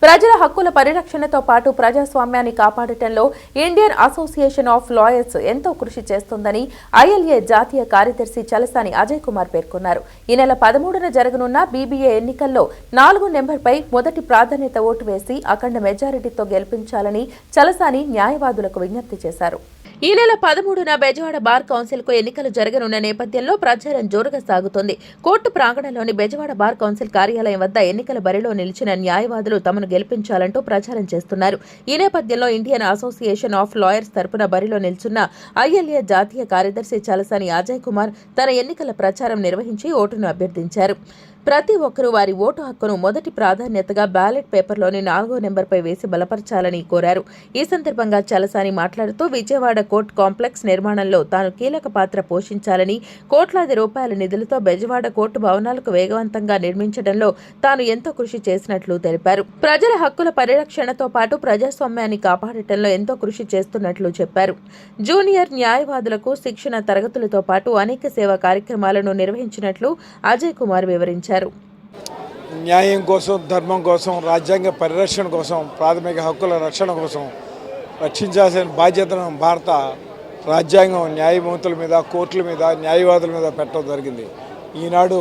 ప్రజల హక్కుల పరిరక్షణతో పాటు ప్రజాస్వామ్యాన్ని కాపాడటంలో ఇండియన్ అసోసియేషన్ ఆఫ్ లాయర్స్ ఎంతో కృషి చేస్తోందని ఐఎల్ఏ జాతీయ కార్యదర్శి చలసాని అజయ్ కుమార్ పేర్కొన్నారు. ఈ నెల 13న జరగనున్న బీబీఏ ఎన్నికల్లో 4 నెంబర్పై మొదటి ప్రాధాన్యత ఓటు వేసి అఖండ మెజారిటీతో గెలిపించాలని చలసాని న్యాయవాదులకు విజ్ఞప్తి చేశారు. ఈ నెల 13న బెజవాడ బార్ కౌన్సిల్ కు ఎన్నికలు జరగనున్న నేపథ్యంలో ప్రచారం జోరుగా సాగుతోంది. కోర్టు ప్రాంగణంలోని బెజవాడ బార్ కౌన్సిల్ కార్యాలయం వద్ద ఎన్నికల బరిలో నిలిచిన న్యాయవాదులు తమను గెలిపించాలంటూ ప్రచారం చేస్తున్నారు. ఈ నేపథ్యంలో ఇండియన్ అసోసియేషన్ ఆఫ్ లాయర్స్ తరపున బరిలో నిల్చున్న ఐఎల్ఏ జాతీయ కార్యదర్శి చలసాని అజయ్ కుమార్ తన ఎన్నికల ప్రచారం నిర్వహించి ఓటును అభ్యర్థించారు. ప్రతి ఒక్కరూ వారి ఓటు హక్కును మొదటి ప్రాధాన్యతగా బ్యాలెట్ పేపర్లోని 4వ నెంబర్పై వేసి బలపరచాలని కోరారు. ఈ సందర్భంగా చలసాని మాట్లాడుతూ విజయవాడ కోర్టు కాంప్లెక్స్ నిర్మాణంలో తాను కీలక పాత్ర పోషించాలని, కోట్లాది రూపాయల నిధులతో బెజవాడ కోర్టు భవనాలకు వేగవంతంగా నిర్మించడంలో తాను ఎంతో కృషి చేసినట్లు తెలిపారు. ప్రజల హక్కుల పరిరక్షణతో పాటు ప్రజాస్వామ్యాన్ని కాపాడటంలో ఎంతో కృషి చేస్తున్నట్లు చెప్పారు. జూనియర్ న్యాయవాదులకు శిక్షణ తరగతులతో పాటు అనేక సేవా కార్యక్రమాలను నిర్వహించినట్లు అజయ్ కుమార్ వివరించారు. న్యాయం కోసం, ధర్మం కోసం, రాజ్యాంగ పరిరక్షణ కోసం, ప్రాథమిక హక్కుల రక్షణ కోసం రక్షించాల్సిన బాధ్యతను భారత రాజ్యాంగం న్యాయమూర్తుల మీద, కోర్టుల మీద, న్యాయవాదుల మీద పెట్టడం జరిగింది. ఈనాడు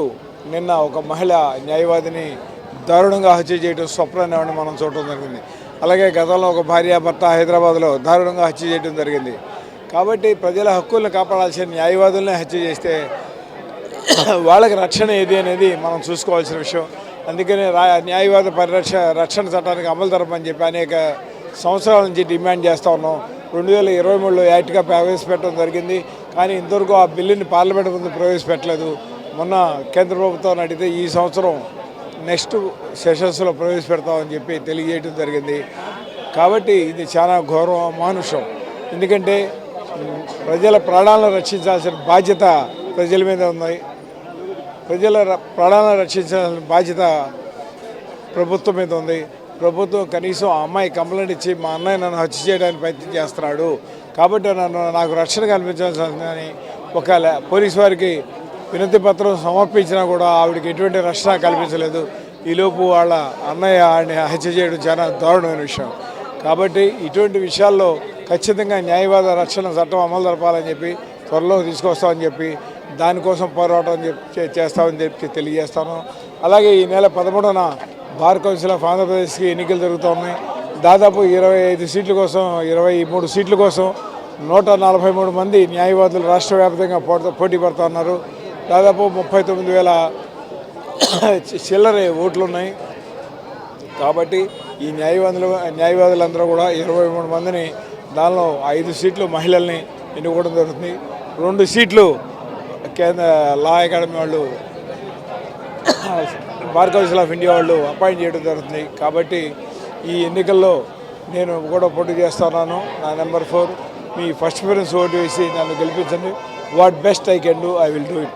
నిన్న ఒక మహిళ న్యాయవాదిని దారుణంగా హత్య చేయడం స్వప్నాన్ని మనం చూడటం జరిగింది. అలాగే గతంలో ఒక భార్యాభర్త హైదరాబాద్లో దారుణంగా హత్య చేయడం జరిగింది. కాబట్టి ప్రజల హక్కులను కాపాడాల్సిన న్యాయవాదులనే హత్య చేస్తే వాళ్ళకి రక్షణ ఏది అనేది మనం చూసుకోవాల్సిన విషయం. అందుకని న్యాయవాద రక్షణ చట్టానికి అమలు జరపని చెప్పి అనేక సంవత్సరాల నుంచి డిమాండ్ చేస్తూ ఉన్నాం. 2023లో యాక్ట్గా ప్రవేశపెట్టడం జరిగింది. కానీ ఇంతవరకు ఆ బిల్లుని పార్లమెంట్ ముందు ప్రవేశపెట్టలేదు. మొన్న కేంద్ర ప్రభుత్వాన్ని అడిగితే ఈ సంవత్సరం నెక్స్ట్ సెషన్స్లో ప్రవేశపెడతామని చెప్పి తెలియజేయడం జరిగింది. కాబట్టి ఇది చాలా ఘోరం, అమానుషం. ఎందుకంటే ప్రజల ప్రాణాలను రక్షించాల్సిన బాధ్యత ప్రజల మీద ఉంది. ప్రజల ప్రాణాలను రక్షించాల్సిన బాధ్యత ప్రభుత్వం మీద ఉంది. ప్రభుత్వం కనీసం ఆ అమ్మాయి కంప్లైంట్ ఇచ్చి మా అన్నయ్య నన్ను హత్య చేయడానికి ప్రయత్నం చేస్తున్నాడు కాబట్టి నాకు రక్షణ కల్పించాల్సిందని ఒక పోలీసు వారికి వినతి పత్రం సమర్పించినా కూడా ఆవిడకి ఎటువంటి రక్షణ కల్పించలేదు. ఈలోపు వాళ్ళ అన్నయ్య ఆడిని హత్య చేయడం చాలా దారుణమైన విషయం. కాబట్టి ఇటువంటి విషయాల్లో ఖచ్చితంగా న్యాయవాద రక్షణ చట్టం అమలు జరపాలని చెప్పి త్వరలో తీసుకొస్తామని చెప్పి దానికోసం పోరాటం చేస్తామని చెప్పి తెలియజేస్తాను. అలాగే ఈ నెల 13న బార్ కౌన్సిల్ ఆఫ్ ఆంధ్రప్రదేశ్కి ఎన్నికలు జరుగుతూ ఉన్నాయి. దాదాపు 25 సీట్ల కోసం, 23 సీట్ల కోసం 143 మంది న్యాయవాదులు రాష్ట్ర వ్యాప్తంగా పోటీ పడుతూ ఉన్నారు. దాదాపు 39,000 చిల్లర ఓట్లు ఉన్నాయి. కాబట్టి ఈ న్యాయవాదులందరూ కూడా 23 మందిని, దానిలో 5 సీట్లు మహిళల్ని ఎన్నుకోవడం జరుగుతుంది. 2 సీట్లు కేంద్ర లా అకాడమీ వాళ్ళు, బార్ కౌన్సిల్ ఆఫ్ ఇండియా వాళ్ళు అపాయింట్ చేయడం జరుగుతుంది. కాబట్టి ఈ ఎన్నికల్లో నేను కూడా పోటీ చేస్తున్నాను. నా నెంబర్ 4 మీ ఫస్ట్ ప్రిఫరెన్స్ ఓటు వేసి నన్ను గెలిపించండి. What best I can do, I will do it.